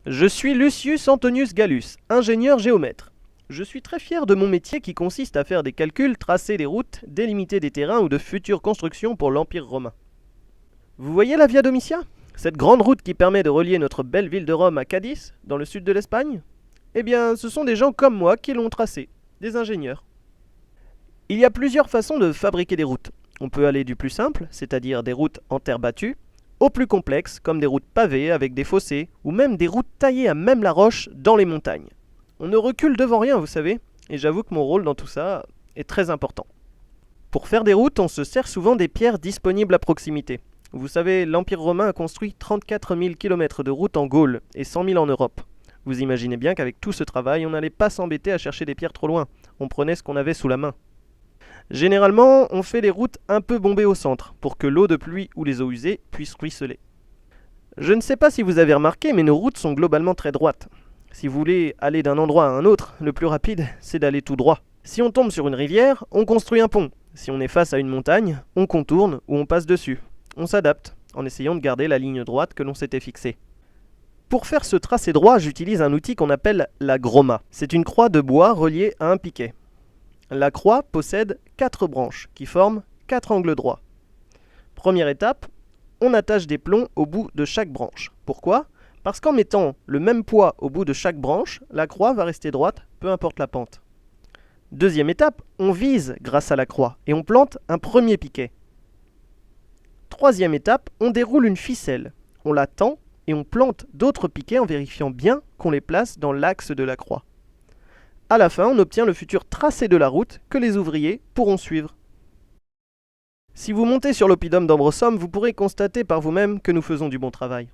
Je suis Lucius Antonius Gallus, ingénieur géomètre. Je suis très fier de mon métier qui consiste à faire des calculs, tracer des routes, délimiter des terrains ou de futures constructions pour l'Empire romain. Vous voyez la Via Domitia? Cette grande route qui permet de relier notre belle ville de Rome à Cadiz, dans le sud de l'Espagne? Eh bien, ce sont des gens comme moi qui l'ont tracée, des ingénieurs. Il y a plusieurs façons de fabriquer des routes. On peut aller du plus simple, c'est-à-dire des routes en terre battue, au plus complexe, comme des routes pavées avec des fossés, ou même des routes taillées à même la roche dans les montagnes. On ne recule devant rien, vous savez, et j'avoue que mon rôle dans tout ça est très important. Pour faire des routes, on se sert souvent des pierres disponibles à proximité. Vous savez, l'Empire romain a construit 34 000 km de routes en Gaule et 100 000 en Europe. Vous imaginez bien qu'avec tout ce travail, on n'allait pas s'embêter à chercher des pierres trop loin. On prenait ce qu'on avait sous la main. Généralement, on fait les routes un peu bombées au centre, pour que l'eau de pluie ou les eaux usées puissent ruisseler. Je ne sais pas si vous avez remarqué, mais nos routes sont globalement très droites. Si vous voulez aller d'un endroit à un autre, le plus rapide, c'est d'aller tout droit. Si on tombe sur une rivière, on construit un pont. Si on est face à une montagne, on contourne ou on passe dessus. On s'adapte, en essayant de garder la ligne droite que l'on s'était fixée. Pour faire ce tracé droit, j'utilise un outil qu'on appelle la groma. C'est une croix de bois reliée à un piquet. La croix possède 4 branches qui forment 4 angles droits. Première étape, on attache des plombs au bout de chaque branche. Pourquoi ? Parce qu'en mettant le même poids au bout de chaque branche, la croix va rester droite, peu importe la pente. Deuxième étape, on vise grâce à la croix et on plante un premier piquet. Troisième étape, on déroule une ficelle. On la tend et on plante d'autres piquets en vérifiant bien qu'on les place dans l'axe de la croix. À la fin, on obtient le futur tracé de la route que les ouvriers pourront suivre. Si vous montez sur l'oppidum d'Ambrosum, vous pourrez constater par vous-même que nous faisons du bon travail.